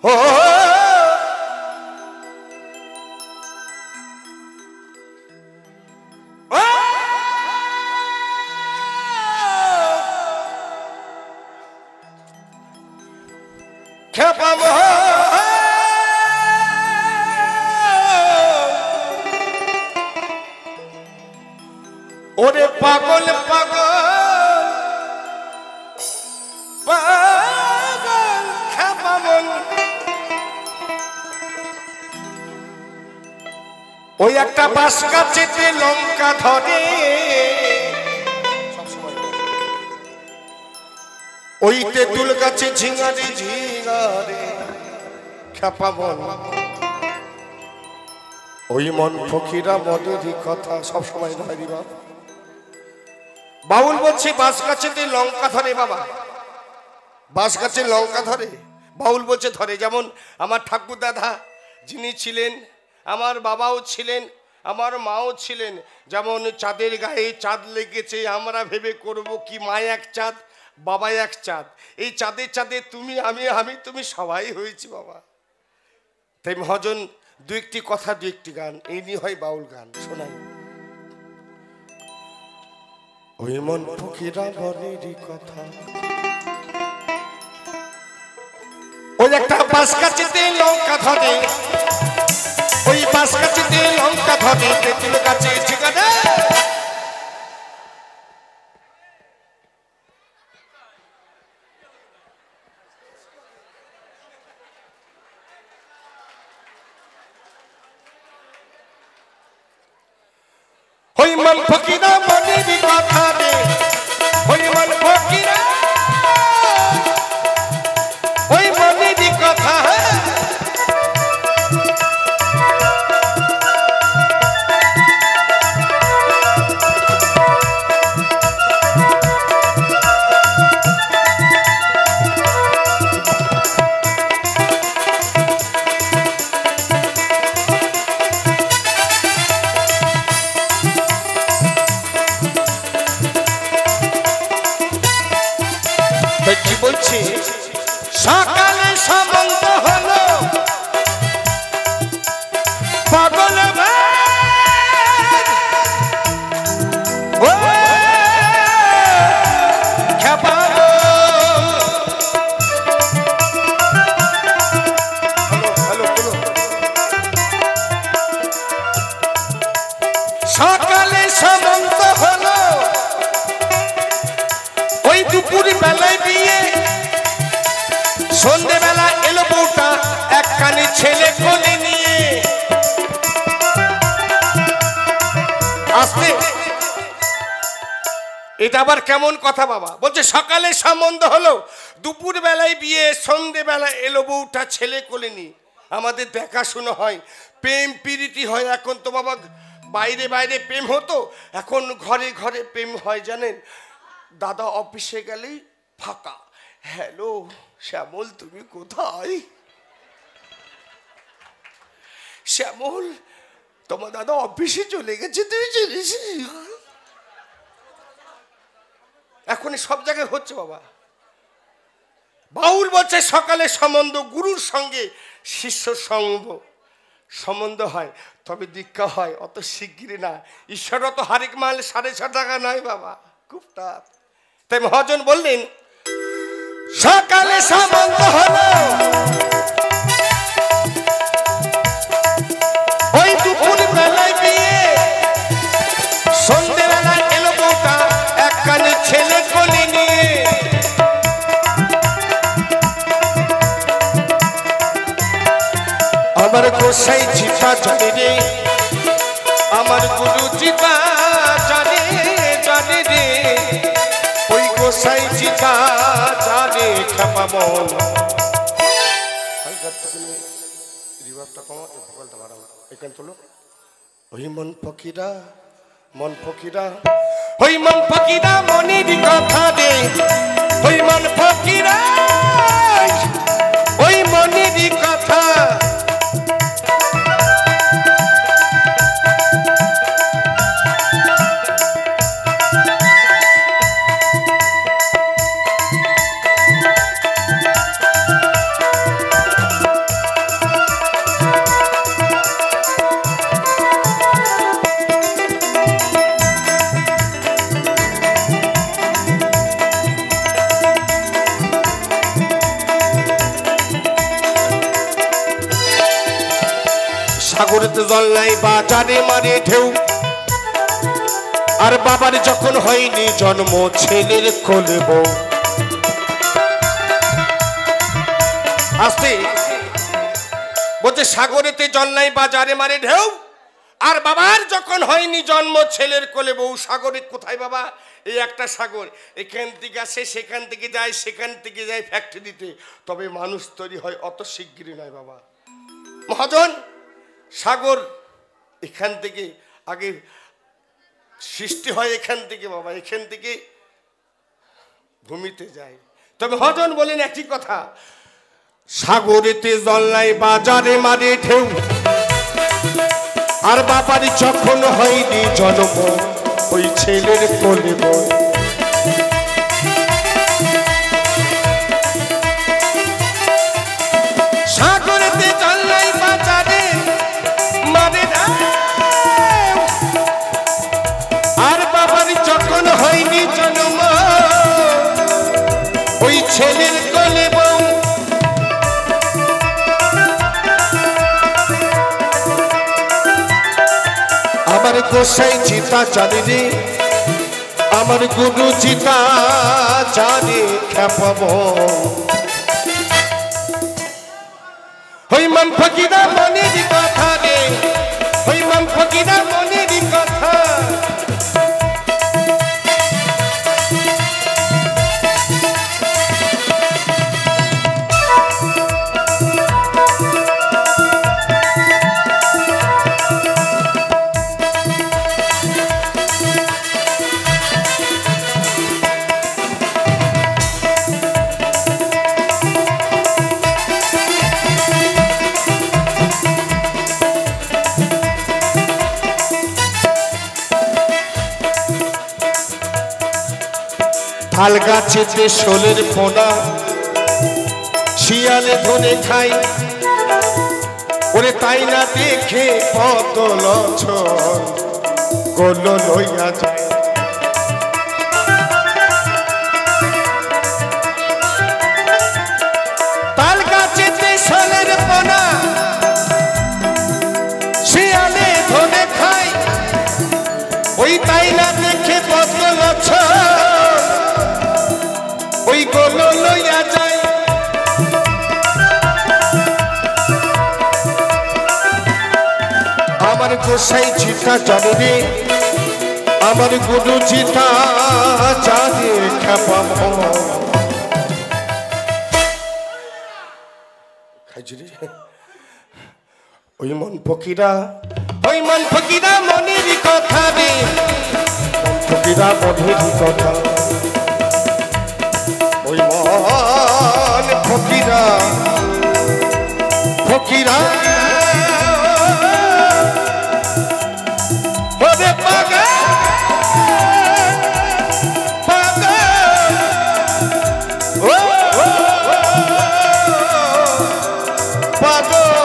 ও ওরে পাগল পাগল পাগল খেপামন ওই একটা বাঁশ গাছেতে লঙ্কা ধরে ওই তেঁতুল গাছে ঝিঙারে ঝিঙারে খেপামন ওই মন ফকিরা মনেরই কথা সবসময় ধরি বাবা। বাউল বলছে বাঁশ গাছেতে লঙ্কা ধরে বাবা, বাঁশ গাছে লঙ্কা ধরে। বাউল বলছে ধরে, যেমন আমার ঠাকুর দাদা যিনি ছিলেন, আমার বাবাও ছিলেন, আমার মাও ছিলেন, যেমন চাঁদের গায়ে চাঁদ লেগেছে আমরা ভেবে করব কি মা এক চাঁদ বাবা এক চাঁদ, এই চাঁদে চাঁদে তুমি আমি আমি তুমি সবাই হয়েছি বাবা। তাই মহাজন দু একটি কথা দু একটি গান এই নিয়ে হয় বাউল গান শোনাই। ওই মন ফকিরা মনেরই কথা ওই একটা বাঁশ গাছেতে লঙ্কা ধরে ওই বাঁশ গাছেতে লঙ্কা ধরে তেঁতুল গাছে ঝিঙারে ওই মন ফকিরা মনেরই কথা রে ওই মন ফকিরা ওই মনেরই কথা কি বলছি সকালে সম্বন্ধ হলো পাগল সকালে সম্বন্ধ হলো ওই দুপুর বেলায় বিয়ে সন্ধ্যেবেলা এলো বউটা এক কানে ছেলে কোলে নিয়ে আসতে। এটা আবার কেমন কথা বাবা? বলছে সকালে সম্বন্ধ হলো দুপুর বেলায় বিয়ে সন্ধ্যেবেলা এলো বউটা ছেলে কোলে নিয়ে। আমাদের দেখাশুনো হয়, প্রেম প্রীতি হয়। এখন তো বাবা বাইরে বাইরে প্রেম হতো, এখন ঘরে ঘরে প্রেম হয় জানেন। দাদা অফিসে গেলেই ফাঁকা, হ্যালো শ্যামল তুমি কোথায়? শ্যামল তোমার দাদা অফিসে চলে গেছে, তুই জানিস? এখন সব জায়গায় হচ্ছে বাবা। বাউল বলছে সকালে সম্বন্ধ গুরুর সঙ্গে শিষ্য সম্বন্ধ হয়, তবে দীক্ষা হয় অত শিগগিরি না। ঈশ্বর তো হারিক মাল 6.5 টাকা নয় বাবা, খুব টাফ। তাই মহাজন বললেন সকালে সম্বন্ধ হলো ওই দুপুর বেলায় বিয়ে সন্ধ্যেবেলায় এলো বউটা এক কানে ছেলে কোলে নিয়ে। আমার গোসাই চিপা জানে রে, আমার গুরু চিপা জানে জানে রে, ওই গোসাই চিপা জানে খেপামন। রিভাবটা কমা, ভোকালটা বাড়াও, এখানে তোলো। ওই মন ফকিরা মন ফকিরা ওই মন ফকিরা মনেরই কথা রে, ওই মন ফকিরা ওই মনেরই কথা। সাগরেতে জল নাই বাজারে মারে ঢেউ আর বাবার যখন হয়নি জন্ম ছেলের কোলে বউ আসতে বলছে সাগরেতে জল নাই বাজারে মারে ঢেউ আর বাবার যখন হয়নি জন্ম ছেলের কোলে বউ সাগরে কোথায় বাবা এই একটা সাগর এখান থেকে আসে সেখান থেকে যায় সেখান থেকে যায় ফ্যাক্টরিতে তবে মানুষ তৈরি হয় অত শিগগিরই নয় বাবা মহাজন সাগর এখান থেকে আগে সৃষ্টি হয় এখান থেকে বাবা এখান থেকে ভূমিতে যায় তবে মহাজন বলেন একই কথা সাগরেতে জল নাই বাজারে মারে ঢেউ আর বাবার যখন হয়নি জন্ম ওই ছেলের কোলে বউ সাগরেতে জল নাই বাজারে মারে ঢেউ আর বাবার যখন হয়নি জন্ম ওই ছেলের কোলে বউ আমার গোসাই চিতা জানে রে আমার গুরু চিতা জানে খেপাব হই মান ফকিরা মনের কথা রে হই মান ফকিরা মনের কথা তাল গাছেতে শোলের পোনা শিয়ালে ধরে খাই ওরে তাই না দেখে কত লছন গোল লইয়া যায় তাল গাছেতে শোলের পোনা শিয়ালে ধরে খাই ওই তাই না দেখে কত লছন ওই গোল লইয়া যায় আমার গোসাই চিতা জানে রে আমার গুরু চিতা জানে খেপাব ওই মন ফকিরা মনের কথা রে মন ফকিরা মনের কথা ওই মন ফকিরা ফকিরা ওরে পাগল পাগল ও পাগল